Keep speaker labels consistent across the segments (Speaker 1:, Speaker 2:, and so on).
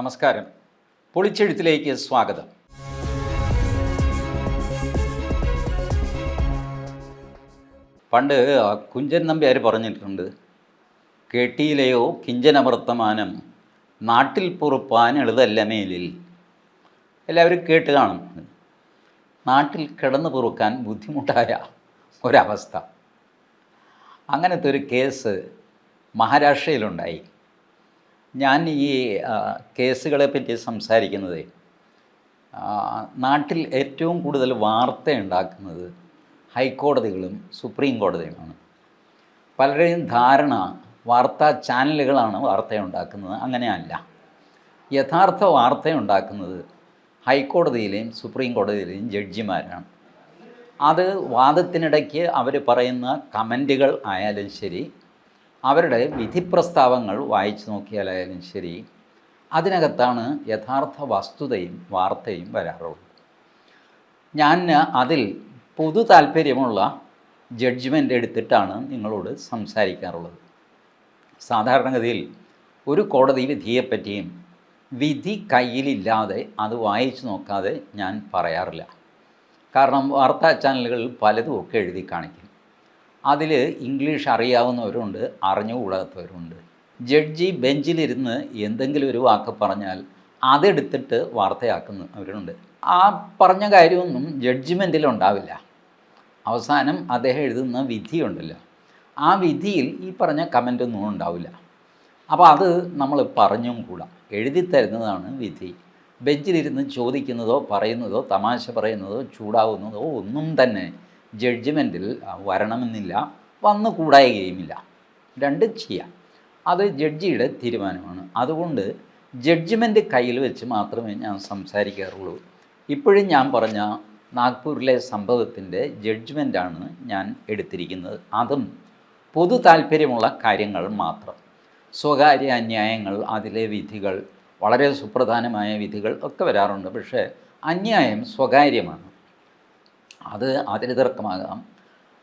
Speaker 1: നമസ്കാരം. പൊളിച്ചെഴുത്തിലേക്ക് സ്വാഗതം. പണ്ട് കുഞ്ചൻ നമ്പ്യാർ പറഞ്ഞിട്ടുണ്ട്, കേട്ടിയിലെയോ കിഞ്ചനവർത്തമാനം നാട്ടിൽ പൊറുപ്പാൻ എളുതല്ല മേലിൽ. എല്ലാവരും കേട്ട് കാണും. നാട്ടിൽ കിടന്നു പൊറുക്കാൻ ബുദ്ധിമുട്ടായ ഒരവസ്ഥ. അങ്ങനത്തെ ഒരു കേസ് മഹാരാഷ്ട്രയിലുണ്ടായി. ഞാൻ ഈ കേസുകളെ പറ്റി സംസാരിക്കുന്നത് നാട്ടിൽ ഏറ്റവും കൂടുതൽ വാർത്ത ഉണ്ടാക്കുന്നത് ഹൈക്കോടതികളും സുപ്രീം കോടതിയുമാണ്. പലരുടെയും ധാരണ വാർത്താ ചാനലുകളാണ് വാർത്തയുണ്ടാക്കുന്നത്. അങ്ങനെയല്ല. യഥാർത്ഥ വാർത്തയുണ്ടാക്കുന്നത് ഹൈക്കോടതിയിലെയും സുപ്രീം കോടതിയിലെയും ജഡ്ജിമാരാണ്. അത് വാദത്തിനിടയ്ക്ക് അവർ പറയുന്ന കമൻറ്റുകൾ ആയാലും ശരി, അവരുടെ വിധി പ്രസ്താവങ്ങൾ വായിച്ചു നോക്കിയാലായാലും ശരി, അതിനകത്താണ് യഥാർത്ഥ വസ്തുതയും വാർത്തയും വരാറുള്ളത്. ഞാൻ അതിൽ പൊതു താല്പര്യമുള്ള ജഡ്ജ്മെൻ്റ് എടുത്തിട്ടാണ് നിങ്ങളോട് സംസാരിക്കാറുള്ളത്. സാധാരണഗതിയിൽ ഒരു കോടതി വിധിയെപ്പറ്റിയും വിധി കയ്യിലില്ലാതെ അത് വായിച്ചു നോക്കാതെ ഞാൻ പറയാറില്ല. കാരണം വാർത്താ ചാനലുകളിൽ പലതുമൊക്കെ എഴുതി കാണിക്കും. അതിൽ ഇംഗ്ലീഷ് അറിയാവുന്നവരുണ്ട്, അറിഞ്ഞുകൂടാത്തവരുണ്ട്. ജഡ്ജി ബെഞ്ചിലിരുന്ന് എന്തെങ്കിലും ഒരു വാക്ക് പറഞ്ഞാൽ അതെടുത്തിട്ട് വാർത്തയാക്കുന്നവരുണ്ട്. ആ പറഞ്ഞ കാര്യമൊന്നും ജഡ്ജ്മെൻറ്റിലുണ്ടാവില്ല. അവസാനം അദ്ദേഹം എഴുതുന്ന വിധിയുണ്ടല്ലോ, ആ വിധിയിൽ ഈ പറഞ്ഞ കമൻ്റൊന്നും ഉണ്ടാവില്ല. അപ്പോൾ അത് നമ്മൾ പറഞ്ഞും കൂടാ. എഴുതി തരുന്നതാണ് വിധി. ബെഞ്ചിലിരുന്ന് ചോദിക്കുന്നതോ പറയുന്നതോ തമാശ പറയുന്നതോ ചൂടാവുന്നതോ ഒന്നും തന്നെ ജഡ്ജ്മെൻറ്റിൽ വരണമെന്നില്ല, വന്നു കൂടായുകയുമില്ല. രണ്ടും ചെയ്യാം. അത് ജഡ്ജിയുടെ തീരുമാനമാണ്. അതുകൊണ്ട് ജഡ്ജ്മെൻറ്റ് കയ്യിൽ വെച്ച് മാത്രമേ ഞാൻ സംസാരിക്കാറുള്ളൂ. ഇപ്പോഴും ഞാൻ പറഞ്ഞ നാഗ്പൂരിലെ സംഭവത്തിൻ്റെ ജഡ്ജ്മെൻറ്റാണ് ഞാൻ എടുത്തിരിക്കുന്നത്. അതും പൊതു താല്പര്യമുള്ള കാര്യങ്ങൾ മാത്രം. സ്വകാര്യ അന്യായങ്ങൾ, അതിലെ വിധികൾ, വളരെ സുപ്രധാനമായ വിധികൾ ഒക്കെ വരാറുണ്ട്. പക്ഷേ അന്യായം സ്വകാര്യമാണ്. അത് അതിരുതർക്കമാകാം,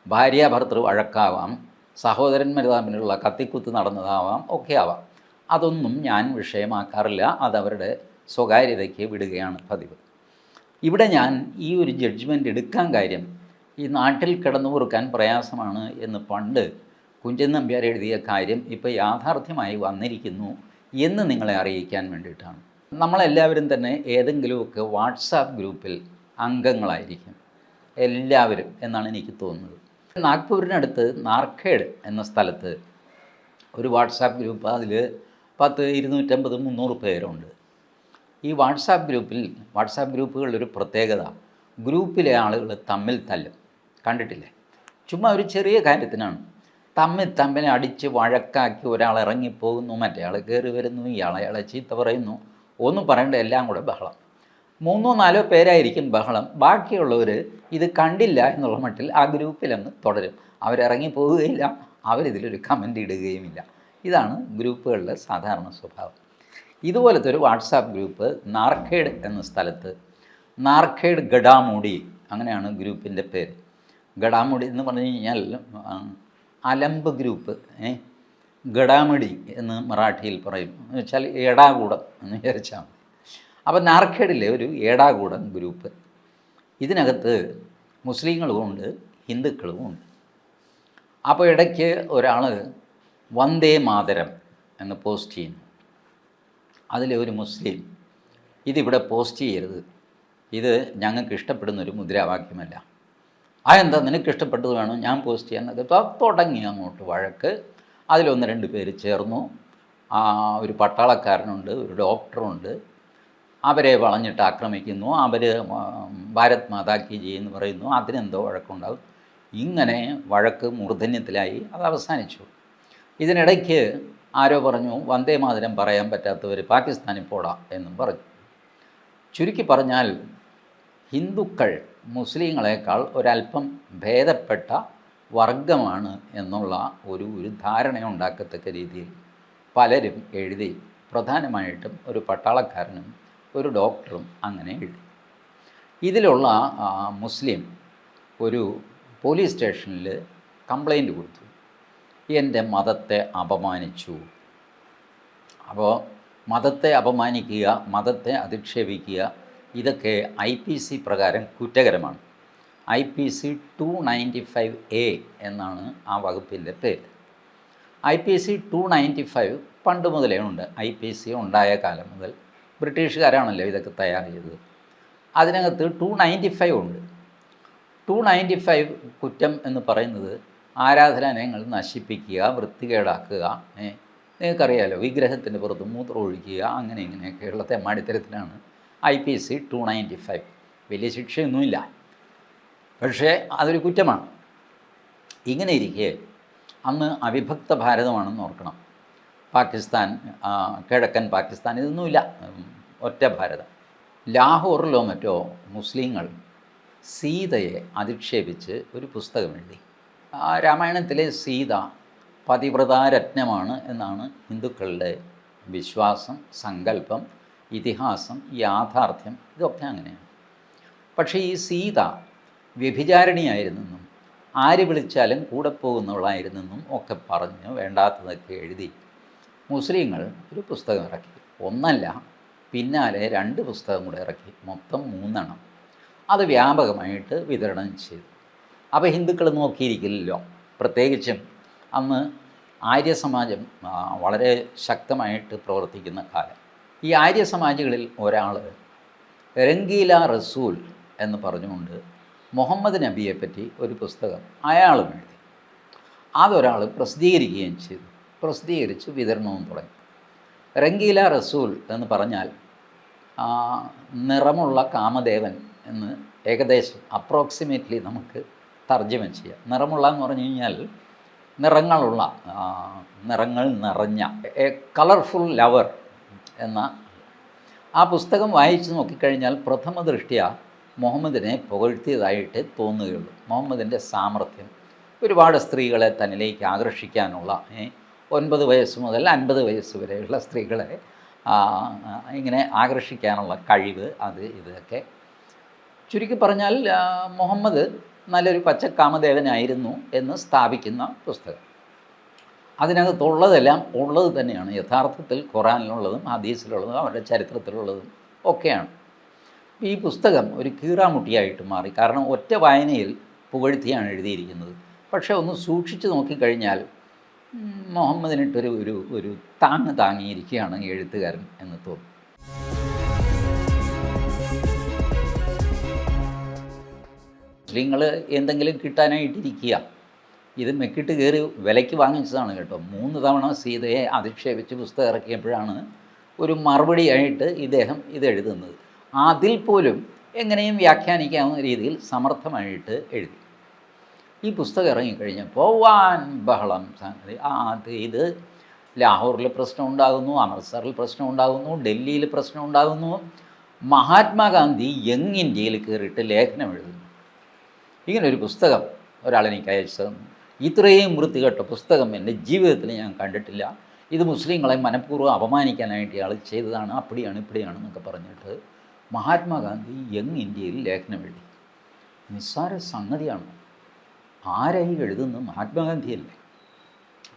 Speaker 1: ഭാര്യാഭർത്തൃ വഴക്കാവാം, സഹോദരന്മാർ തമ്മിലുള്ള കത്തിക്കുത്ത് നടന്നതാവാം, ഒക്കെ ആവാം. അതൊന്നും ഞാൻ വിഷയമാക്കാറില്ല. അതവരുടെ സ്വകാര്യതയ്ക്ക് വിടുകയാണ് പതിവ്. ഇവിടെ ഞാൻ ഈ ഒരു ജഡ്ജ്മെൻ്റ് എടുക്കാൻ കാര്യം, ഈ നാട്ടിൽ കിടന്നു പൊറുക്കാൻ പ്രയാസമാണ് എന്ന് പണ്ട് കുഞ്ചൻ നമ്പ്യാർ എഴുതിയ കാര്യം ഇപ്പോൾ യാഥാർത്ഥ്യമായി വന്നിരിക്കുന്നു എന്ന് നിങ്ങളെ അറിയിക്കാൻ വേണ്ടിയിട്ടാണ്. നമ്മളെല്ലാവരും തന്നെ ഏതെങ്കിലുമൊക്കെ വാട്സാപ്പ് ഗ്രൂപ്പിൽ അംഗങ്ങളായിരിക്കും, എല്ലാവരും എന്നാണ് എനിക്ക് തോന്നുന്നത്. നാഗ്പൂരിനടുത്ത് നാർഖേഡ് എന്ന സ്ഥലത്ത് ഒരു വാട്സാപ്പ് ഗ്രൂപ്പ്, അതിൽ 250-300 പേരുണ്ട്. ഈ വാട്സാപ്പ് ഗ്രൂപ്പുകളിലൊരു പ്രത്യേകത, ഗ്രൂപ്പിലെ ആളുകൾ തമ്മിൽ തല്ലും. കണ്ടിട്ടില്ലേ? ചുമ്മാ ഒരു ചെറിയ കാര്യത്തിനാണ് തമ്മിൽ അടിച്ച് വഴക്കാക്കി ഒരാൾ ഇറങ്ങിപ്പോകുന്നു, മറ്റേ ആൾ കയറി വരുന്നു, ഇയാളെ ചീത്ത പറയുന്നു, ഒന്നും പറയേണ്ട, എല്ലാം കൂടെ ബഹളം. 3-4 പേരായിരിക്കും ബഹളം. ബാക്കിയുള്ളവർ ഇത് കണ്ടില്ല എന്നുള്ള മട്ടിൽ ആ ഗ്രൂപ്പിലങ്ങ് തുടരും. അവരിറങ്ങി പോവുകയില്ല, അവരിതിലൊരു കമൻ്റ് ഇടുകയുമില്ല. ഇതാണ് ഗ്രൂപ്പുകളുടെ സാധാരണ സ്വഭാവം. ഇതുപോലത്തെ ഒരു വാട്സാപ്പ് ഗ്രൂപ്പ് നാർഖേഡ് എന്ന സ്ഥലത്ത്, നാർഖേഡ് ഗഡാമൂടി, അങ്ങനെയാണ് ഗ്രൂപ്പിൻ്റെ പേര്. ഗഡാമുടി എന്ന് പറഞ്ഞു കഴിഞ്ഞാൽ അലമ്പ് ഗ്രൂപ്പ്, ഗഡാമടി എന്ന് മറാഠിയിൽ പറയും. എന്ന് വെച്ചാൽ ഏടാകൂടം എന്ന് വിചാരിച്ചാൽ മതി. അപ്പോൾ നാർഖേഡിലെ ഒരു ഏടാകൂടം ഗ്രൂപ്പ്. ഇതിനകത്ത് മുസ്ലിങ്ങളുമുണ്ട്, ഹിന്ദുക്കളുമുണ്ട്. അപ്പോൾ ഇടയ്ക്ക് ഒരാൾ വന്ദേ മാതരം എന്ന് പോസ്റ്റ് ചെയ്യുന്നു. അതിലെ ഒരു മുസ്ലിം, ഇതിവിടെ പോസ്റ്റ് ചെയ്യരുത്, ഇത് ഞങ്ങൾക്ക് ഇഷ്ടപ്പെടുന്നൊരു മുദ്രാവാക്യമല്ല. അതെന്താ, നിനക്ക് ഇഷ്ടപ്പെട്ടത് വേണം ഞാൻ പോസ്റ്റ് ചെയ്യാൻ? തുടങ്ങി അങ്ങോട്ട് വഴക്ക്. അതിലൊന്ന് 2 പേര് ചേർന്നു. ഒരു പട്ടാളക്കാരനുണ്ട്, ഒരു ഡോക്ടറുണ്ട്. അവരെ വളഞ്ഞിട്ട് ആക്രമിക്കുന്നു. അവർ ഭാരത് മാതാ കി ജയ് എന്ന് പറയുന്നു. അതിനെന്തോ വഴക്കുണ്ടാകും. ഇങ്ങനെ വഴക്ക് മൂർധന്യത്തിലായി. അത് അവസാനിച്ചു. ഇതിനിടയ്ക്ക് ആരോ പറഞ്ഞു, വന്ദേ മാതരം പറയാൻ പറ്റാത്തവർ പാകിസ്ഥാനിൽ പോടാം എന്നും പറഞ്ഞു. ചുരുക്കി പറഞ്ഞാൽ ഹിന്ദുക്കൾ മുസ്ലിങ്ങളെക്കാൾ ഒരല്പം ഭേദപ്പെട്ട വർഗമാണ് എന്നുള്ള ഒരു ധാരണയുണ്ടാക്കത്തക്ക രീതിയിൽ പലരും എഴുതി. പ്രധാനമായിട്ടും ഒരു പട്ടാളക്കാരനും ഒരു ഡോക്ടറും അങ്ങനെ എഴുതി. ഇതിലുള്ള മുസ്ലിം ഒരു പോലീസ് സ്റ്റേഷനിൽ കംപ്ലൈൻറ്റ് കൊടുത്തു, എൻ്റെ മതത്തെ അപമാനിച്ചു. അപ്പോൾ മതത്തെ അപമാനിക്കുക, മതത്തെ അധിക്ഷേപിക്കുക, ഇതൊക്കെ IPC പ്രകാരം കുറ്റകരമാണ്. IPC 295A എന്നാണ് ആ വകുപ്പിൻ്റെ പേര്. IPC 295 പണ്ട് മുതലേ ഉണ്ട്. IPC ഉണ്ടായ കാലം മുതൽ ബ്രിട്ടീഷുകാരാണല്ലോ ഇതൊക്കെ തയ്യാർ ചെയ്തത്. അതിനകത്ത് 295 ഉണ്ട്. 295 കുറ്റം എന്ന് പറയുന്നത് ആരാധനാലയങ്ങൾ നശിപ്പിക്കുക, വൃത്തികേടാക്കുക, നിങ്ങൾക്കറിയാലോ, വിഗ്രഹത്തിൻ്റെ പുറത്ത് മൂത്രം ഒഴിക്കുക, അങ്ങനെ ഇങ്ങനെയൊക്കെയുള്ള തെമ്മാടിത്തരത്തിനാണ് IPC 295. വലിയ ശിക്ഷയൊന്നുമില്ല, പക്ഷേ അതൊരു കുറ്റമാണ്. ഇങ്ങനെ ഇരിക്കെ അന്ന് അവിഭക്ത ഭാരതമാണെന്ന് ഓർക്കണം. പാകിസ്ഥാൻ, കിഴക്കൻ പാകിസ്ഥാൻ, ഇതൊന്നുമില്ല, ഒറ്റ ഭാരതം. ലാഹോറിലോ മറ്റോ മുസ്ലിങ്ങൾ സീതയെ അധിക്ഷേപിച്ച് ഒരു പുസ്തകം എഴുതി. രാമായണത്തിലെ സീത പതിവ്രതാരത്നമാണ് എന്നാണ് ഹിന്ദുക്കളുടെ വിശ്വാസം, സങ്കല്പം, ഇതിഹാസം, യാഥാർത്ഥ്യം, ഇതൊക്കെ അങ്ങനെയാണ്. പക്ഷേ ഈ സീത വ്യഭിചാരിണിയായിരുന്നെന്നും ആര് വിളിച്ചാലും കൂടെ പോകുന്നവളായിരുന്നെന്നും ഒക്കെ പറഞ്ഞ് വേണ്ടാത്തതൊക്കെ എഴുതി മുസ്ലിങ്ങൾ ഒരു പുസ്തകം ഇറക്കി. ഒന്നല്ല, പിന്നാലെ 2 പുസ്തകം കൂടെ ഇറക്കി, മൊത്തം 3 എണ്ണം. അത് വ്യാപകമായിട്ട് വിതരണം ചെയ്തു. അപ്പോൾ ഹിന്ദുക്കൾ നോക്കിയിരിക്കില്ലല്ലോ. പ്രത്യേകിച്ചും അന്ന് ആര്യസമാജം വളരെ ശക്തമായിട്ട് പ്രവർത്തിക്കുന്ന കാലം. ഈ ആര്യസമാജികളിൽ ഒരാൾ രംഗീല റസൂൽ എന്ന് പറഞ്ഞുകൊണ്ട് മുഹമ്മദ് നബിയെപ്പറ്റി ഒരു പുസ്തകം അയാളും എഴുതി. അതൊരാൾ പ്രസിദ്ധീകരിക്കുകയും ചെയ്തു. പ്രസിദ്ധീകരിച്ച് വിതരണവും തുടങ്ങി. രംഗീല റസൂൽ എന്ന് പറഞ്ഞാൽ നിറമുള്ള കാമദേവൻ എന്ന് ഏകദേശം അപ്രോക്സിമേറ്റ്ലി നമുക്ക് തർജ്ജമ ചെയ്യാം. നിറമുള്ള എന്ന് പറഞ്ഞു കഴിഞ്ഞാൽ നിറങ്ങളുള്ള, നിറങ്ങൾ നിറഞ്ഞ, എ കളർഫുൾ ലവർ എന്ന ആ പുസ്തകം വായിച്ച് നോക്കിക്കഴിഞ്ഞാൽ പ്രഥമ ദൃഷ്ട്യാ മുഹമ്മദിനെ പുകഴ്ത്തിയതായിട്ട് തോന്നുകയുള്ളൂ. മുഹമ്മദിൻ്റെ സാമർത്ഥ്യം, ഒരുപാട് സ്ത്രീകളെ തന്നിലേക്ക് ആകർഷിക്കാനുള്ള, 9 വയസ്സ് മുതൽ 50 വയസ്സ് വരെയുള്ള സ്ത്രീകളെ ഇങ്ങനെ ആകർഷിക്കാനുള്ള കഴിവ്, അത് ഇതൊക്കെ. ചുരുക്കി പറഞ്ഞാൽ മുഹമ്മദ് നല്ലൊരു പച്ചക്കാമദേവനായിരുന്നു എന്ന് സ്ഥാപിക്കുന്ന പുസ്തകം. അതിനകത്തുള്ളതെല്ലാം ഉള്ളത് തന്നെയാണ്. യഥാർത്ഥത്തിൽ ഖുറാനിലുള്ളതും ഹദീസിലുള്ളതും അവരുടെ ചരിത്രത്തിലുള്ളതും ഒക്കെയാണ്. ഈ പുസ്തകം ഒരു കീറാമുട്ടിയായിട്ട് മാറി. കാരണം ഒറ്റ വായനയിൽ പുകഴ്ത്തിയാണ് എഴുതിയിരിക്കുന്നത്. പക്ഷേ ഒന്ന് സൂക്ഷിച്ച് നോക്കിക്കഴിഞ്ഞാൽ മുഹമ്മദിനിട്ടൊരു ഒരു ഒരു താങ്ങിയിരിക്കുകയാണ് എഴുത്തുകാരൻ എന്ന് തോന്നും. മുസ്ലിങ്ങൾ എന്തെങ്കിലും കിട്ടാനായിട്ടിരിക്കുക. ഇത് മെക്കിട്ട് കയറി വിലയ്ക്ക് വാങ്ങിച്ചതാണ് കേട്ടോ. 3 തവണ സീതയെ അധിക്ഷേപിച്ച് പുസ്തകം ഇറക്കിയപ്പോഴാണ് ഒരു മറുപടിയായിട്ട് ഇദ്ദേഹം ഇത് എഴുതുന്നത്. അതിൽ പോലും എങ്ങനെയും വ്യാഖ്യാനിക്കാവുന്ന രീതിയിൽ സമർത്ഥമായിട്ട് എഴുതി. ഈ പുസ്തകം ഇറങ്ങിക്കഴിഞ്ഞപ്പോൾ വാൻ ബഹളം സംഗതി. ഇത് ലാഹോറിൽ പ്രശ്നം ഉണ്ടാകുന്നു, അമൃത്സറിൽ പ്രശ്നം ഉണ്ടാകുന്നു, ഡൽഹിയിൽ പ്രശ്നം ഉണ്ടാകുന്നു. മഹാത്മാഗാന്ധി യങ് ഇന്ത്യയിൽ കയറിയിട്ട് ലേഖനം എഴുതുന്നു. ഇങ്ങനൊരു പുസ്തകം ഒരാളെനിക്ക് അയച്ചു തന്നു. ഇത്രയും വൃത്തികെട്ട പുസ്തകം എൻ്റെ ജീവിതത്തിൽ ഞാൻ കണ്ടിട്ടില്ല. ഇത് മുസ്ലിങ്ങളെ മനഃപൂർവ്വം അപമാനിക്കാനായിട്ട് ഇയാൾ ചെയ്തതാണ്, അപ്പടിയാണ് ഇപ്പടിയാണ് എന്നൊക്കെ പറഞ്ഞിട്ട് മഹാത്മാഗാന്ധി യങ് ഇന്ത്യയിൽ ലേഖനം എഴുതി. നിസ്സാര സംഗതിയാണ്. ആരായി എഴുതുന്നത്? മഹാത്മാഗാന്ധിയല്ലേ.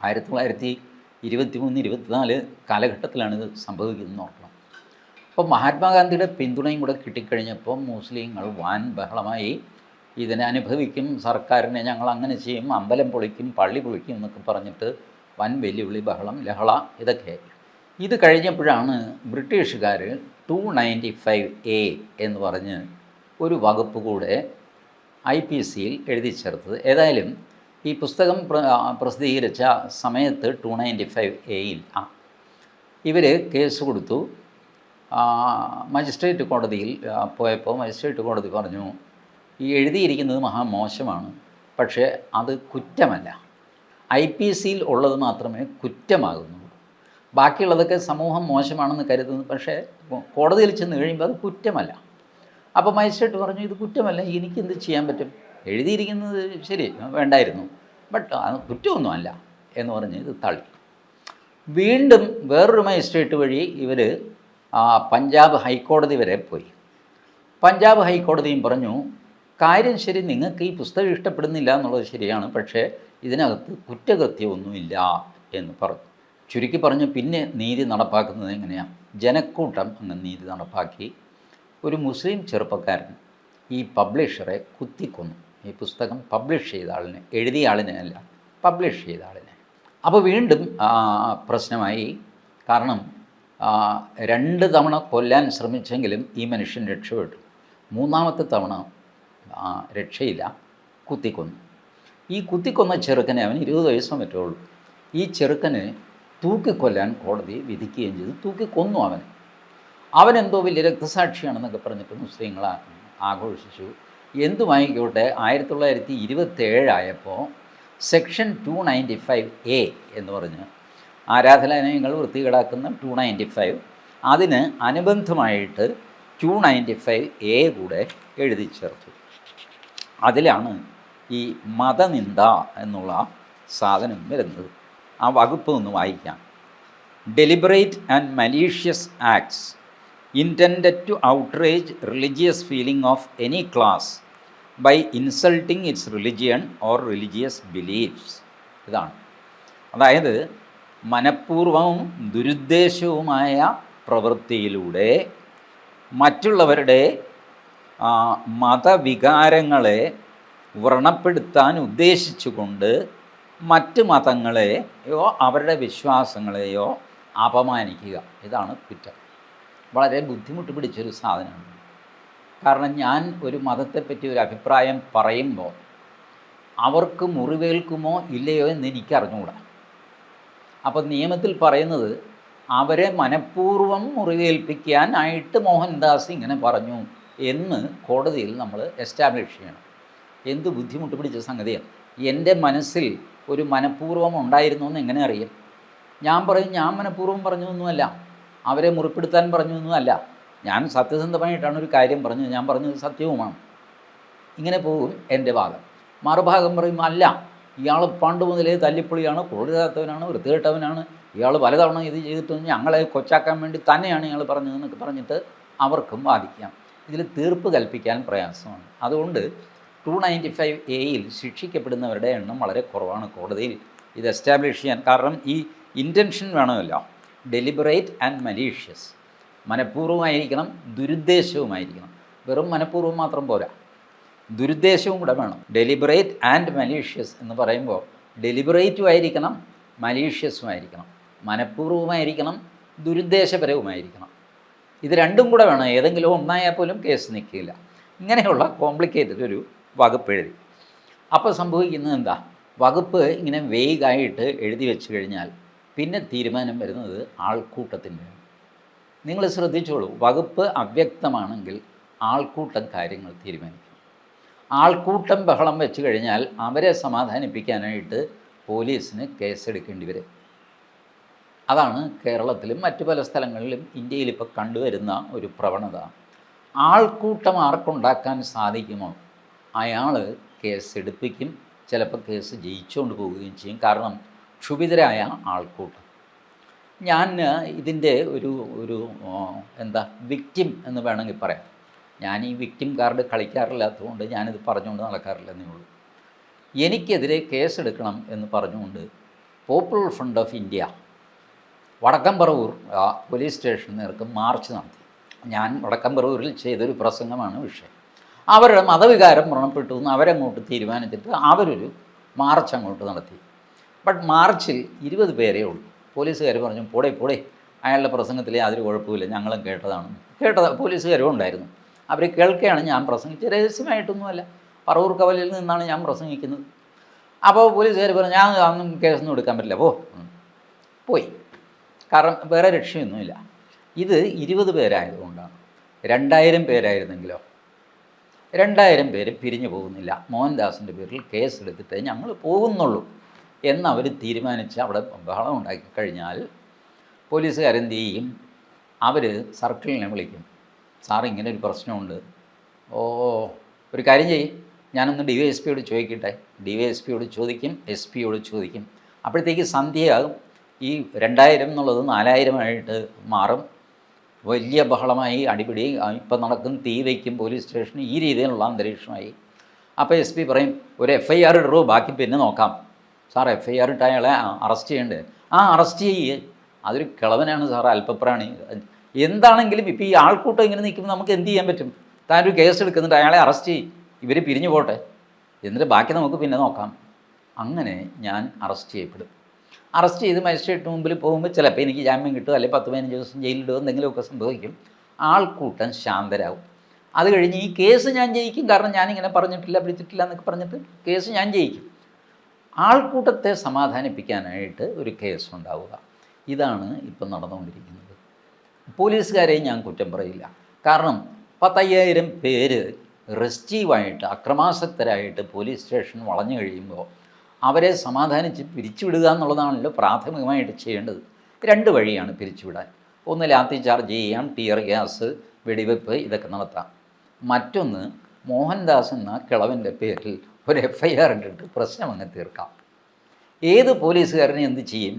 Speaker 1: 1923-24 കാലഘട്ടത്തിലാണ് ഇത് സംഭവിക്കുന്നത് ഓർക്കണം. അപ്പോൾ മഹാത്മാഗാന്ധിയുടെ പിന്തുണയും കൂടെ കിട്ടിക്കഴിഞ്ഞപ്പോൾ മുസ്ലിങ്ങൾ വാൻ ബഹളമായി. ഇതിനെ അനുഭവിക്കും, സർക്കാരിനെ ഞങ്ങൾ അങ്ങനെ ചെയ്യും, അമ്പലം പൊളിക്കും, പള്ളി പൊളിക്കും എന്നൊക്കെ പറഞ്ഞിട്ട് വൻ വെല്ലുവിളി, ബഹളം, ലഹള, ഇതൊക്കെ. ഇത് കഴിഞ്ഞപ്പോഴാണ് ബ്രിട്ടീഷുകാർ 295A എന്ന് പറഞ്ഞ് ഒരു വകുപ്പ് കൂടെ IPCയിൽ എഴുതി ചേർത്തത്. ഏതായാലും ഈ പുസ്തകം പ്രസിദ്ധീകരിച്ച സമയത്ത് 295Aയിൽ ഇവർ കേസ് കൊടുത്തു. മജിസ്ട്രേറ്റ് കോടതിയിൽ പോയപ്പോൾ മജിസ്ട്രേറ്റ് കോടതി പറഞ്ഞു, ഈ എഴുതിയിരിക്കുന്നത് മഹാമോശമാണ്, പക്ഷേ അത് കുറ്റമല്ല. IPCയിൽ ഉള്ളത് മാത്രമേ കുറ്റമാകുന്നുള്ളൂ. ബാക്കിയുള്ളതൊക്കെ സമൂഹം മോശമാണെന്ന് കരുതുന്നു, പക്ഷേ കോടതിയിൽ ചെന്ന് കഴിയുമ്പോൾ അത് കുറ്റമല്ല. അപ്പോൾ മജിസ്ട്രേറ്റ് പറഞ്ഞു, ഇത് കുറ്റമല്ല, എനിക്കെന്ത് ചെയ്യാൻ പറ്റും, എഴുതിയിരിക്കുന്നത് ശരി വേണ്ടായിരുന്നു, ബട്ട് അത് കുറ്റമൊന്നുമല്ല എന്ന് പറഞ്ഞ് ഇത് തള്ളി. വീണ്ടും വേറൊരു മജിസ്ട്രേറ്റ് വഴി ഇവർ പഞ്ചാബ് ഹൈക്കോടതി വരെ പോയി. പഞ്ചാബ് ഹൈക്കോടതിയും പറഞ്ഞു, കാര്യം ശരി, നിങ്ങൾക്ക് ഈ പുസ്തകം ഇഷ്ടപ്പെടുന്നില്ല എന്നുള്ളത് ശരിയാണ്, പക്ഷേ ഇതിനകത്ത് കുറ്റകൃത്യമൊന്നുമില്ല എന്ന് പറഞ്ഞു. ചുരുക്കി പറഞ്ഞ് പിന്നെ നീതി നടപ്പാക്കുന്നത് എങ്ങനെയാണ്? ജനക്കൂട്ടം അങ്ങ് നീതി നടപ്പാക്കി. ഒരു മുസ്ലിം ചെറുപ്പക്കാരൻ ഈ പബ്ലിഷറെ കുത്തിക്കൊന്നു. ഈ പുസ്തകം പബ്ലിഷ് ചെയ്ത ആളിനെ, എഴുതിയ ആളിനെ അല്ല, പബ്ലിഷ് ചെയ്ത ആളിനെ. അപ്പോൾ വീണ്ടും പ്രശ്നമായി. കാരണം 2 തവണ കൊല്ലാൻ ശ്രമിച്ചെങ്കിലും ഈ മനുഷ്യൻ രക്ഷപ്പെട്ടു. 3ാമത്തെ തവണ രക്ഷയില്ല, കുത്തിക്കൊന്നു. ഈ കുത്തിക്കൊന്ന ചെറുക്കനെ, അവന് 20 വയസ്സോ മറ്റേ ഉള്ളൂ, ഈ ചെറുക്കന് തൂക്കിക്കൊല്ലാൻ കോടതി വിധിക്കുകയും ചെയ്തു. തൂക്കിക്കൊന്നു അവനെന്തോ വലിയ രക്തസാക്ഷിയാണെന്നൊക്കെ പറഞ്ഞിട്ട് മുസ്ലിങ്ങൾ ആഘോഷിച്ചു. എന്തുമായിക്കോട്ടെ, 1927 ആയപ്പോൾ സെക്ഷൻ 295A എന്ന് പറഞ്ഞ് ആരാധനാലയങ്ങൾ വൃത്തികേടാക്കുന്ന 295, അതിന് അനുബന്ധമായിട്ട് 295A കൂടെ എഴുതി ചേർത്തു. അതിലാണ് ഈ മതനിന്ദ എന്നുള്ള സാധനം വരുന്നത്. ആ വകുപ്പ് ഒന്ന് വായിക്കാം. Deliberate and malicious acts intended to outrage religious feeling of any class by insulting its religion or religious beliefs. ഇതാണ്. അതായത് മനഃപൂർവവും ദുരുദ്ദേശവുമായ പ്രവൃത്തിയിലൂടെ മറ്റുള്ളവരുടെ മതവികാരങ്ങളെ വ്രണപ്പെടുത്താൻ ഉദ്ദേശിച്ചുകൊണ്ട് മറ്റ് മതങ്ങളെയോ അവരുടെ വിശ്വാസങ്ങളെയോ അപമാനിക്കുക. ഇതാണ് കുറ്റം. വളരെ ബുദ്ധിമുട്ട് പിടിച്ചൊരു സാധനമാണ്. കാരണം ഞാൻ ഒരു മതത്തെപ്പറ്റി ഒരു അഭിപ്രായം പറയുമ്പോൾ അവർക്ക് മുറിവേൽക്കുമോ ഇല്ലയോ എന്ന് എനിക്ക് അറിഞ്ഞുകൂടാ. അപ്പോൾ നിയമത്തിൽ പറയുന്നത് അവരെ മനഃപൂർവ്വം മുറിവേൽപ്പിക്കാനായിട്ട് മോഹൻദാസ് ഇങ്ങനെ പറഞ്ഞു എന്ന് കോടതിയിൽ നമ്മൾ എസ്റ്റാബ്ലിഷ് ചെയ്യണം. എന്ത് ബുദ്ധിമുട്ട് പിടിച്ച സംഗതിയാണ്. എൻ്റെ മനസ്സിൽ ഒരു മനഃപൂർവ്വം ഉണ്ടായിരുന്നു എന്ന് എങ്ങനെ അറിയാം? ഞാൻ പറയും ഞാൻ മനഃപൂർവ്വം പറഞ്ഞതൊന്നുമല്ല, അവരെ മുറിപ്പെടുത്താൻ പറഞ്ഞതൊന്നുമല്ല, ഞാൻ സത്യസന്ധമായിട്ടാണ് ഒരു കാര്യം പറഞ്ഞത്, ഞാൻ പറഞ്ഞത് സത്യവുമാണ്. ഇങ്ങനെ പോകും എൻ്റെ ഭാഗം. മറുഭാഗം പറയും അല്ല, ഇയാൾ പണ്ട് മുതലേ തല്ലിപ്പൊളിയാണ്, കൊള്ളിതാത്തവനാണ്, വൃത്തികെട്ടവനാണ്, ഇയാൾ പലതവണ ഇത് ചെയ്തിട്ട് ഞങ്ങളെ കൊച്ചാക്കാൻ വേണ്ടി തന്നെയാണ് ഇയാൾ പറഞ്ഞതെന്നൊക്കെ പറഞ്ഞിട്ട് അവർക്കും വാദിക്കാം. ഇതിൽ തീർപ്പ് കൽപ്പിക്കാൻ പ്രയാസമാണ്. അതുകൊണ്ട് 295A ശിക്ഷിക്കപ്പെടുന്നവരുടെ എണ്ണം വളരെ കുറവാണ് കോടതിയിൽ ഇത് എസ്റ്റാബ്ലിഷ് ചെയ്യാൻ. കാരണം ഈ ഇൻറ്റൻഷൻ വേണമല്ലോ. ഡെലിബറേറ്റ് ആൻഡ് മലീഷ്യസ്, മനഃപൂർവ്വമായിരിക്കണം, ദുരുദ്ദേശവുമായിരിക്കണം. വെറും മനഃപൂർവ്വം മാത്രം പോരാ, ദുരുദ്ദേശവും കൂടെ വേണം. ഡെലിബറേറ്റ് ആൻഡ് മലീഷ്യസ് എന്ന് പറയുമ്പോൾ ഡെലിബറേറ്റും ആയിരിക്കണം, മലീഷ്യസും ആയിരിക്കണം, മനഃപൂർവ്വമായിരിക്കണം, ദുരുദ്ദേശപരവുമായിരിക്കണം. ഇത് രണ്ടും കൂടെ വേണം. ഏതെങ്കിലും ഒന്നായാൽ പോലും കേസ് നിൽക്കില്ല. ഇങ്ങനെയുള്ള കോംപ്ലിക്കേറ്റഡ് ഒരു വകുപ്പ് എഴുതി. അപ്പോൾ സംഭവിക്കുന്നത് എന്താ? വകുപ്പ് ഇങ്ങനെ വേഗമായിട്ട് എഴുതി വെച്ച് കഴിഞ്ഞാൽ പിന്നെ തീരുമാനം വരുന്നത് ആൾക്കൂട്ടത്തിൻ്റെ. നിങ്ങൾ ശ്രദ്ധിച്ചോളൂ, വകുപ്പ് അവ്യക്തമാണെങ്കിൽ ആൾക്കൂട്ടം കാര്യങ്ങൾ തീരുമാനിക്കും. ആൾക്കൂട്ടം ബഹളം വെച്ച് കഴിഞ്ഞാൽ അവരെ സമാധാനിപ്പിക്കാനായിട്ട് പോലീസിന് കേസെടുക്കേണ്ടി വരും. അതാണ് കേരളത്തിലും മറ്റു പല സ്ഥലങ്ങളിലും ഇന്ത്യയിൽ ഇപ്പോൾ കണ്ടുവരുന്ന ഒരു പ്രവണത. ആൾക്കൂട്ടം ആർക്കുണ്ടാക്കാൻ സാധിക്കുമോ അയാൾ കേസെടുപ്പിക്കും. ചിലപ്പോൾ കേസ് ജയിച്ചുകൊണ്ട് പോവുകയും ചെയ്യും. കാരണം ക്ഷുഭിതരായ ആൾക്കൂട്ടം. ഞാൻ ഇതിൻ്റെ ഒരു വിക്റ്റിം എന്ന് വേണമെങ്കിൽ പറയാം. ഞാൻ ഈ വിക്റ്റിം കാർഡ് കളിക്കാറില്ലാത്തതുകൊണ്ട് ഞാനിത് പറഞ്ഞുകൊണ്ട് നടക്കാറില്ലെന്നേ ഉള്ളൂ. എനിക്കെതിരെ കേസെടുക്കണം എന്ന് പറഞ്ഞുകൊണ്ട് popular front of India Vadakkamparavur police സ്റ്റേഷന് നേർക്ക് മാർച്ച് നടത്തി. ഞാൻ വടക്കംപറവൂരിൽ ചെയ്തൊരു പ്രസംഗമാണ് വിഷയം. അവരുടെ മതവികാരം വ്രണപ്പെട്ടു എന്ന് അവരങ്ങോട്ട് തീരുമാനിച്ചിട്ട് അവരൊരു മാർച്ച് അങ്ങോട്ട് നടത്തി. ബട്ട് മാർച്ചിൽ 20 പേരേ ഉള്ളൂ. പോലീസുകാർ പറഞ്ഞു പോടേ അയാളുടെ പ്രസംഗത്തിൽ യാതൊരു കുഴപ്പമില്ല, ഞങ്ങളും കേട്ടത് പോലീസുകാരും ഉണ്ടായിരുന്നു. അവർ കേൾക്കുകയാണ് ഞാൻ പ്രസംഗിച്ചത്. രഹസ്യമായിട്ടൊന്നുമല്ല, പറവൂർ കവലയിൽ നിന്നാണ് ഞാൻ പ്രസംഗിക്കുന്നത്. അപ്പോൾ പോലീസുകാർ പറഞ്ഞു ഞാൻ അന്നും കേസൊന്നും എടുക്കാൻ പറ്റില്ല, പോയി. കാരണം വേറെ രക്ഷയൊന്നുമില്ല. ഇത് 20 പേരായതുകൊണ്ടാണ്. 2000 പേരായിരുന്നെങ്കിലോ, 2000 പേര് പിരിഞ്ഞു പോകുന്നില്ല. മോഹൻദാസിൻ്റെ പേരിൽ കേസെടുത്തിട്ട് ഞങ്ങൾ പോകുന്നുള്ളൂ എന്നവർ തീരുമാനിച്ച് അവിടെ ബഹളം ഉണ്ടാക്കി കഴിഞ്ഞാൽ പോലീസുകാരെന്ത് ചെയ്യും? അവർ സർക്കിളിനെ വിളിക്കും. സാർ ഇങ്ങനെ ഒരു പ്രശ്നമുണ്ട്. ഒരു കാര്യം ചെയ്യും, ഞാനൊന്ന് DYSPയോട് ചോദിക്കട്ടെ. DYSPയോട് ചോദിക്കും, SP-യോട് ചോദിക്കും. അപ്പോഴത്തേക്ക് സന്ധ്യയാകും. ഈ 2000 എന്നുള്ളത് 4000 മാറും. വലിയ ബഹളമായി, അടിപിടി, ഇപ്പം നടക്കും, തീ വയ്ക്കും പോലീസ് സ്റ്റേഷന്, ഈ രീതിയിലുള്ള അന്തരീക്ഷമായി. അപ്പോൾ SP പറയും ഒരു FIR ഇടൂ, ബാക്കി പിന്നെ നോക്കാം. സാർ FIR ഇട്ട് അയാളെ അറസ്റ്റ് ചെയ്യണ്ടേ? അറസ്റ്റ് ചെയ്യേ. അതൊരു കിളവനാണ് സാർ, അല്പപ്രാണി. എന്താണെങ്കിലും ഇപ്പോൾ ഈ ആൾക്കൂട്ടം ഇങ്ങനെ നിൽക്കുമ്പോൾ നമുക്ക് എന്ത് ചെയ്യാൻ പറ്റും? താനൊരു കേസ് എടുക്കുന്നുണ്ട്, അയാളെ അറസ്റ്റ് ചെയ്യും, ഇവർ പിരിഞ്ഞു പോട്ടെ, എന്നിട്ട് ബാക്കി നമുക്ക് പിന്നെ നോക്കാം. അങ്ങനെ ഞാൻ അറസ്റ്റ് ചെയ്യപ്പെടും. അറസ്റ്റ് ചെയ്ത് മജിസ്ട്രേറ്റിന് മുമ്പിൽ പോകുമ്പോൾ ചിലപ്പോൾ എനിക്ക് ജാമ്യം കിട്ടും, അല്ലെങ്കിൽ 10-15 ദിവസം ജയിലിടുക, എന്തെങ്കിലുമൊക്കെ സംഭവിക്കും. ആൾക്കൂട്ടം ശാന്തരാകും. അത് കഴിഞ്ഞ് ഈ കേസ് ഞാൻ ജയിക്കും. കാരണം ഞാനിങ്ങനെ പറഞ്ഞിട്ടില്ല, പിടിച്ചിട്ടില്ല എന്നൊക്കെ പറഞ്ഞിട്ട് കേസ് ഞാൻ ജയിക്കും. ആൾക്കൂട്ടത്തെ സമാധാനിപ്പിക്കാനായിട്ട് ഒരു കേസ് ഉണ്ടാവുക. ഇതാണ് ഇപ്പം നടന്നുകൊണ്ടിരിക്കുന്നത്. പോലീസുകാരെയും ഞാൻ കുറ്റം പറയില്ല. കാരണം 10,000 പേര് റെസ്റ്റീവായിട്ട് അക്രമാസക്തരായിട്ട് പോലീസ് സ്റ്റേഷൻ വളഞ്ഞു കഴിയുമ്പോൾ അവരെ സമാധാനിച്ച് പിരിച്ചുവിടുക എന്നുള്ളതാണല്ലോ പ്രാഥമികമായിട്ട് ചെയ്യേണ്ടത്. 2 വഴിയാണ് പിരിച്ചുവിടാൻ. ഒന്ന് ലാത്തി ചാർജ് ചെയ്യാം, ടിയർ ഗ്യാസ്, വെടിവെപ്പ്, ഇതൊക്കെ നടത്താം. മറ്റൊന്ന് മോഹൻദാസ് എന്ന കിളവൻ്റെ പേരിൽ ഒരു FIR ഇട്ടിട്ട് പ്രശ്നം അങ്ങ് തീർക്കാം. ഏത് പോലീസുകാരനെ എന്ത് ചെയ്യും?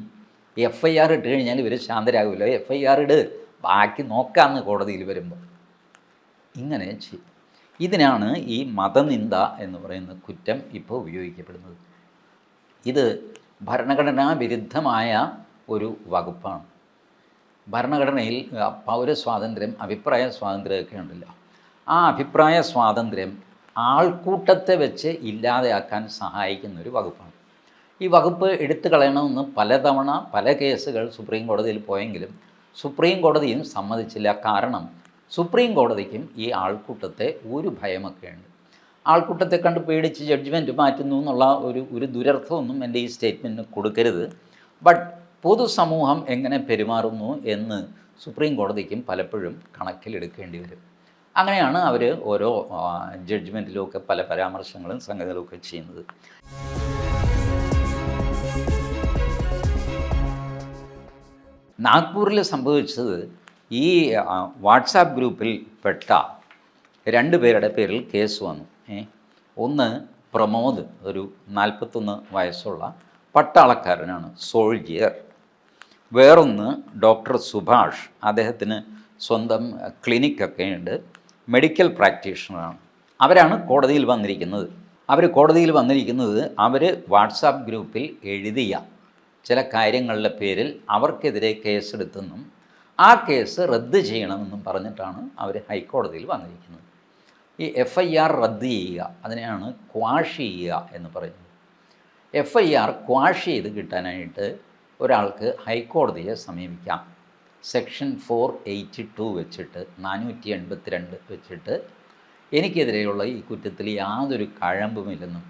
Speaker 1: FIR ഇട്ട് കഴിഞ്ഞാൽ ഇവർ ശാന്തരാകുമല്ലോ, FIR ഇട്, ബാക്കി നോക്കാമെന്ന് കോടതിയിൽ വരുമ്പോൾ ഇങ്ങനെ ചെയ്യും. ഇതിനാണ് ഈ മതനിന്ദ എന്ന് പറയുന്ന കുറ്റം ഇപ്പോൾ ഉപയോഗിക്കപ്പെടുന്നത്. ഇത് ഭരണഘടനാ വിരുദ്ധമായ ഒരു വകുപ്പാണ്. ഭരണഘടനയിൽ പൗരസ്വാതന്ത്ര്യം, അഭിപ്രായ സ്വാതന്ത്ര്യമൊക്കെ ഉണ്ടല്ലോ. ആ അഭിപ്രായ സ്വാതന്ത്ര്യം ആൾക്കൂട്ടത്തെ വെച്ച് ഇല്ലാതെയാക്കാൻ സഹായിക്കുന്നൊരു വകുപ്പാണ്. ഈ വകുപ്പ് എടുത്തു കളയണമെന്ന് പലതവണ പല കേസുകൾ സുപ്രീം കോടതിയിൽ പോയെങ്കിലും സുപ്രീം കോടതിയും സമ്മതിച്ചില്ല. കാരണം സുപ്രീം കോടതിക്കും ഈ ആൾക്കൂട്ടത്തെ ഒരു ഭയമൊക്കെയുണ്ട്. ആൾക്കൂട്ടത്തെ കണ്ട് പേടിച്ച് ജഡ്ജ്മെൻറ്റ് മാറ്റുന്നു എന്നുള്ള ഒരു ദുരർത്ഥമൊന്നും എൻ്റെ ഈ സ്റ്റേറ്റ്മെൻറ്റിന് കൊടുക്കരുത്. ബട്ട് പൊതുസമൂഹം എങ്ങനെ പെരുമാറുന്നു എന്ന് സുപ്രീം കോടതിക്കും പലപ്പോഴും കണക്കിലെടുക്കേണ്ടി വരും. അങ്ങനെയാണ് അവർ ഓരോ ജഡ്ജ്മെൻറ്റിലുമൊക്കെ പല പരാമർശങ്ങളും സംഗതികളൊക്കെ ചെയ്യുന്നത്. നാഗ്പൂരിൽ സംഭവിച്ചത്, ഈ വാട്സാപ്പ് ഗ്രൂപ്പിൽ പെട്ട 2 പേരുടെ പേരിൽ കേസ് വന്നു. ഒന്ന് പ്രമോദ്, ഒരു 41 വയസ്സുള്ള പട്ടാളക്കാരനാണ്, സോൾജിയർ. വേറൊന്ന് ഡോക്ടർ സുഭാഷ്, അദ്ദേഹത്തിന് സ്വന്തം ക്ലിനിക്കൊക്കെ ഉണ്ട്, മെഡിക്കൽ പ്രാക്ടീഷണറാണ്. അവരാണ് കോടതിയിൽ വന്നിരിക്കുന്നത്. അവർ വാട്സാപ്പ് ഗ്രൂപ്പിൽ എഴുതിയ ചില കാര്യങ്ങളുടെ പേരിൽ അവർക്കെതിരെ കേസെടുത്തെന്നും ആ കേസ് റദ്ദ് ചെയ്യണമെന്നും പറഞ്ഞിട്ടാണ് അവർ ഹൈക്കോടതിയിൽ വന്നിരിക്കുന്നത്. ഈ FIR റദ്ദ് ചെയ്യുക, അതിനെയാണ് ക്വാഷ് ചെയ്യുക എന്ന് പറയുന്നത്. FIR ക്വാഷ് ചെയ്ത് കിട്ടാനായിട്ട് ഒരാൾക്ക് ഹൈക്കോടതിയെ സമീപിക്കാം. സെക്ഷൻ 482 വെച്ചിട്ട്, 482 വെച്ചിട്ട് എനിക്കെതിരെയുള്ള ഈ കുറ്റത്തിൽ യാതൊരു കഴമ്പുമില്ലെന്നും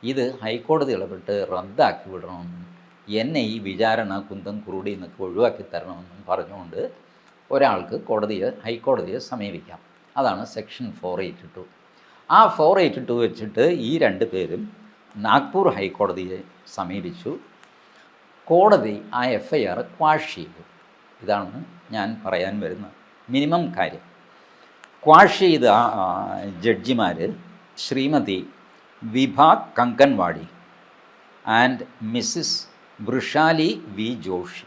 Speaker 1: ഇത് ഹൈക്കോടതി ഇടപെട്ട് റദ്ദാക്കി വിടണമെന്നും എന്നെ ഈ വിചാരണ കുന്തം കുറുടി എന്നൊക്കെ ഒഴിവാക്കി തരണമെന്നും പറഞ്ഞുകൊണ്ട് ഒരാൾക്ക് ഹൈക്കോടതിയെ സമീപിക്കാം. അതാണ് സെക്ഷൻ 482. ആ 482 വെച്ചിട്ട് ഈ 2 പേരും നാഗ്പൂർ ഹൈക്കോടതിയെ സമീപിച്ചു. കോടതി ആ FIR ക്വാഷ് ചെയ്തു. ഇതാണ് ഞാൻ പറയാൻ വരുന്ന മിനിമം കാര്യം. ക്വാഷ് ചെയ്ത ജഡ്ജിമാർ Shrimati Vibha Kankanwadi and Mrs Vrushali V Joshi,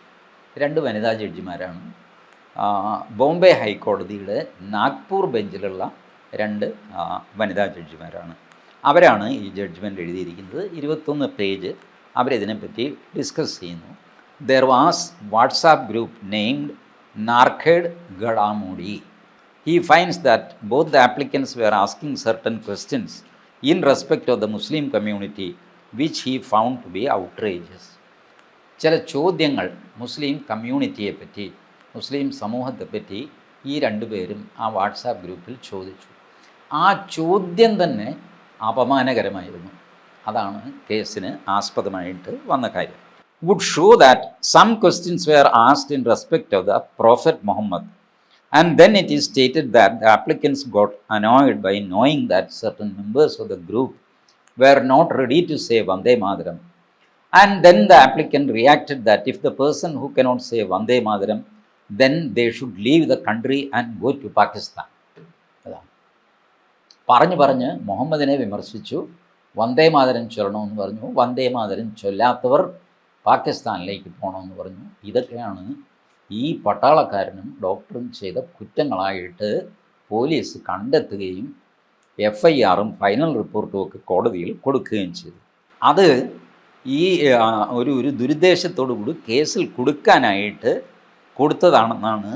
Speaker 1: 2 വനിതാ ജഡ്ജിമാരാണ്. ബോംബെ ഹൈക്കോടതിയുടെ നാഗ്പൂർ ബെഞ്ചിലുള്ള 2 വനിതാ ജഡ്ജിമാരാണ്. അവരാണ് ഈ ജഡ്ജ്മെൻറ്റ് എഴുതിയിരിക്കുന്നത്. 21 പേജ് അവരിതിനെപ്പറ്റി ഡിസ്കസ് ചെയ്യുന്നു. There was WhatsApp group named Narkhed Gadamudi. He finds that both the applicants were asking certain questions in respect of the Muslim community which he found to be outrageous. ചില ചോദ്യങ്ങൾ മുസ്ലിം കമ്മ്യൂണിറ്റിയെപ്പറ്റി, മുസ്ലിം സമൂഹത്തെപ്പറ്റി ഈ 2 പേരും ആ വാട്സാപ്പ് ഗ്രൂപ്പിൽ ചോദിച്ചു. ആ ചോദ്യം തന്നെ അപമാനകരമായിരുന്നു. അതാണ് കേസിന് ആസ്പദമായിട്ട് വന്ന കാര്യം. Would show that some questions were asked in respect of the Prophet Muhammad, and then it is stated that the applicants got annoyed by knowing that certain members of the group were not ready to say Vande Mataram, and then the applicant reacted that if the person who cannot say Vande Mataram, then they should leave the country and go to Pakistan. പറഞ്ഞ് മുഹമ്മദിനെ വിമർശിച്ചു. വന്ദേ മാതരം ചൊല്ലണമെന്ന് പറഞ്ഞു. വന്ദേ മാതരം ചൊല്ലാത്തവർ പാകിസ്ഥാനിലേക്ക് പോകണമെന്ന് പറഞ്ഞു. ഇതൊക്കെയാണ് ഈ പട്ടാളക്കാരനും ഡോക്ടറും ചെയ്ത കുറ്റങ്ങളായിട്ട് പോലീസ് കണ്ടെത്തുകയും FIRും ഫൈനൽ റിപ്പോർട്ടും ഒക്കെ കോടതിയിൽ കൊടുക്കുകയും ചെയ്തു. അത് ഈ ഒരു ദുരുദ്ദേശത്തോടു കൂടി കേസിൽ കൊടുക്കാനായിട്ട് കൊടുത്തതാണെന്നാണ്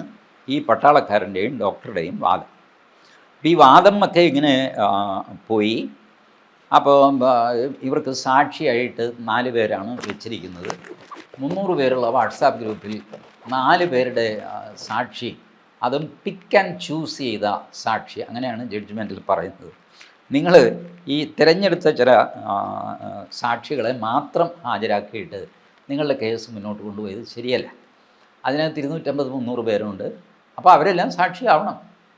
Speaker 1: ഈ പട്ടാളക്കാരൻ്റെയും ഡോക്ടറുടെയും വാദം. അപ്പോൾ ഈ വാദം ഒക്കെ ഇങ്ങനെ പോയി. അപ്പോൾ ഇവർക്ക് സാക്ഷിയായിട്ട് 4 പേരാണ് വെച്ചിരിക്കുന്നത്. 300 പേരുള്ള വാട്സാപ്പ് ഗ്രൂപ്പിൽ 4 പേരുടെ സാക്ഷി, അതും പിക്ക് ആൻഡ് ചൂസ് ചെയ്ത സാക്ഷി, അങ്ങനെയാണ് ജഡ്ജ്മെൻറ്റിൽ പറയുന്നത്. നിങ്ങൾ ഈ തിരഞ്ഞെടുത്ത ചില സാക്ഷികളെ മാത്രം ഹാജരാക്കിയിട്ട് നിങ്ങളുടെ കേസ് മുന്നോട്ട് കൊണ്ടുപോയത് ശരിയല്ല. അതിനകത്ത് 250-300 പേരുണ്ട്. അപ്പോൾ അവരെല്ലാം സാക്ഷിയാവണം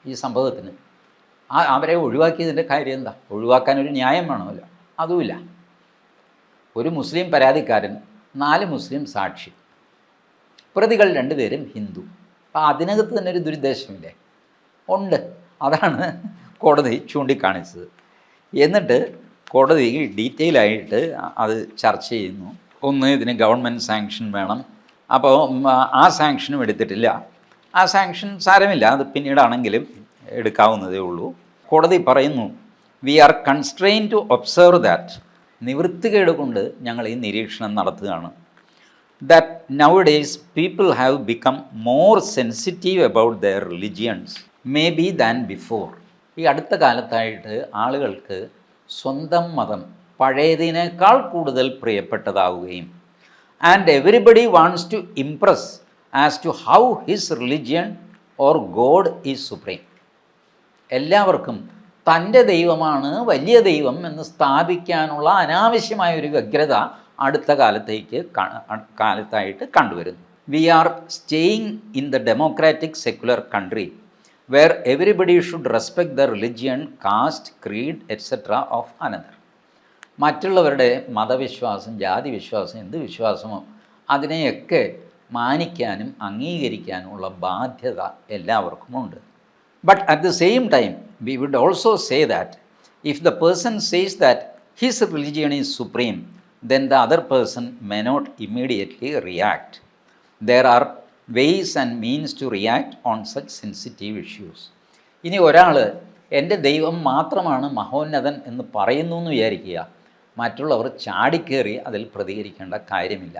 Speaker 1: ഈ സംഭവത്തിന്. അവരെ ഒഴിവാക്കിയതിൻ്റെ കാര്യം എന്താ? ഒഴിവാക്കാനൊരു ന്യായം വേണമല്ലോ, അതുമില്ല. ഒരു മുസ്ലിം പരാതിക്കാരൻ, 4 മുസ്ലിം സാക്ഷി, പ്രതികൾ 2 പേരും ഹിന്ദു. അപ്പോൾ അതിനകത്ത് തന്നെ ഒരു ദുരുദ്ദേശമില്ലേ? ഉണ്ട്. അതാണ് കോടതി ചൂണ്ടിക്കാണിച്ചത്. എന്നിട്ട് കോടതി ഡീറ്റെയിൽ ആയിട്ട് അത് ചർച്ച ചെയ്യുന്നു. ഒന്ന്, ഇതിന് ഗവൺമെൻറ് സാങ്ഷൻ വേണം. അപ്പോൾ ആ സാങ്ഷനും എടുത്തിട്ടില്ല. ആ സാങ്ഷൻ സാരമില്ല, അത് പിന്നീടാണെങ്കിലും എടുക്കാവുന്നതേ ഉള്ളൂ. കോടതി പറയുന്നു, we are constrain to observe that, നിവൃത്തികേട് കൊണ്ട് ഞങ്ങൾ ഈ നിരീക്ഷണം നടത്തുകയാണ്, that nowadays people have become more sensitive about their religions maybe than before. ഈ അടുത്ത കാലത്തായിട്ട് ആളുകൾക്ക് സ്വന്തം മതം പഴയതിനേക്കാൾ കൂടുതൽ പ്രിയപ്പെട്ടതാവുകയും and everybody wants to impress as to how his religion or god is supreme. എല്ലാവർക്കും തൻ്റെ ദൈവമാണ് വലിയ ദൈവം എന്ന് സ്ഥാപിക്കാനുള്ള അനാവശ്യമായ ഒരു വ്യഗ്രത അടുത്ത കാലത്തായിട്ട് കണ്ടുവരുന്നു. We are staying in the democratic secular country where everybody should respect the religion, caste, creed etcetera of another. മറ്റുള്ളവരുടെ മതവിശ്വാസം, ജാതി വിശ്വാസം, എന്ത് വിശ്വാസമോ അതിനെയൊക്കെ മാനിക്കാനും അംഗീകരിക്കാനുമുള്ള ബാധ്യത എല്ലാവർക്കുമുണ്ട്. But at the same time, we would also say that if the person says that his religion is supreme, then the other person may not immediately react. There are ways and means to react on such sensitive issues. ഇനി ഒരാൾ എൻ്റെ ദൈവം മാത്രമാണ് മഹോന്നതൻ എന്ന് പറയുന്നു എന്ന് വിചാരിക്കുക, മറ്റുള്ളവർ ചാടിക്കേറി അതിൽ പ്രതികരിക്കേണ്ട കാര്യമില്ല.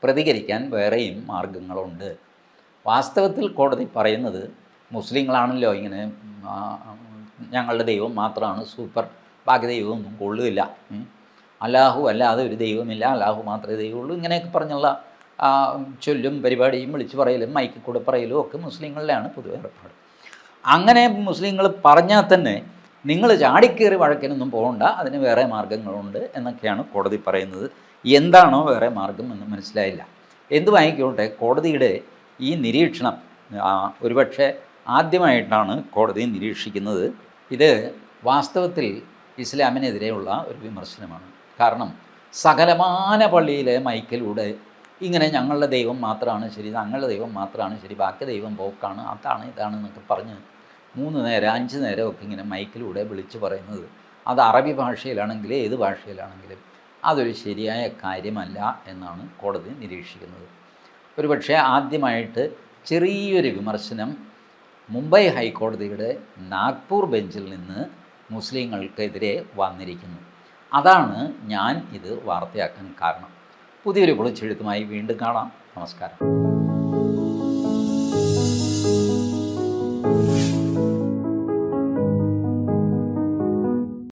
Speaker 1: പ്രതികരിക്കാൻ വേറെയും മാർഗങ്ങളുണ്ട്. വാസ്തവത്തിൽ കോടതി പറയുന്നത്, മുസ്ലിങ്ങളാണല്ലോ ഇങ്ങനെ ഞങ്ങളുടെ ദൈവം മാത്രമാണ് സൂപ്പർ, ബാക്കി ദൈവമൊന്നും കൊള്ളുകയില്ല, അല്ലാഹു അല്ലാതെ ഒരു ദൈവമില്ല, അല്ലാഹു മാത്രമേ ദൈവമുള്ളൂ, ഇങ്ങനെയൊക്കെ പറഞ്ഞുള്ള ചൊല്ലും പരിപാടിയും വിളിച്ചു പറയലും മൈക്കിൽ കൂടെ പറയലും ഒക്കെ മുസ്ലിങ്ങളിലാണ് പൊതുവെ ഏർപ്പാട്. അങ്ങനെ മുസ്ലിങ്ങൾ പറഞ്ഞാൽ തന്നെ നിങ്ങൾ ചാടിക്കേറി വഴക്കിനൊന്നും പോകണ്ട, അതിന് വേറെ മാർഗങ്ങളുണ്ട് എന്നൊക്കെയാണ് കോടതി പറയുന്നത്. എന്താണോ വേറെ മാർഗം എന്ന് മനസ്സിലായില്ല. എന്തുമായിക്കോട്ടെ, കോടതിയുടെ ഈ നിരീക്ഷണം ഒരുപക്ഷെ ആദ്യമായിട്ടാണ് കോടതി നിരീക്ഷിക്കുന്നത്. ഇത് വാസ്തവത്തിൽ ഇസ്ലാമിനെതിരെയുള്ള ഒരു വിമർശനമാണ്. കാരണം സകലമാന പള്ളിയിലെ മൈക്കിലൂടെ ഇങ്ങനെ ഞങ്ങളുടെ ദൈവം മാത്രമാണ് ശരി, ഞങ്ങളുടെ ദൈവം മാത്രമാണ് ശരി, ബാക്കി ദൈവം പോക്കാണ്, അതാണ് ഇതാണ് എന്നൊക്കെ പറഞ്ഞ് 3 നേരം 5 നേരമൊക്കെ ഇങ്ങനെ മൈക്കിലൂടെ വിളിച്ചു പറയുന്നത്, അത് അറബി ഭാഷയിലാണെങ്കിലും ഏത് ഭാഷയിലാണെങ്കിലും അതൊരു ശരിയായ കാര്യമല്ല എന്നാണ് കോടതി നിരീക്ഷിക്കുന്നത്. ഒരുപക്ഷെ ആദ്യമായിട്ട് ചെറിയൊരു വിമർശനം മുംബൈ ഹൈക്കോടതിയുടെ നാഗ്പൂർ ബെഞ്ചിൽ നിന്ന് മുസ്ലിങ്ങൾക്കെതിരെ വന്നിരിക്കുന്നു. അതാണ് ഞാൻ ഇത് വാർത്തയാക്കാൻ കാരണം. പുതിയൊരു പൊളിച്ചെഴുത്തുമായി വീണ്ടും കാണാം. നമസ്കാരം.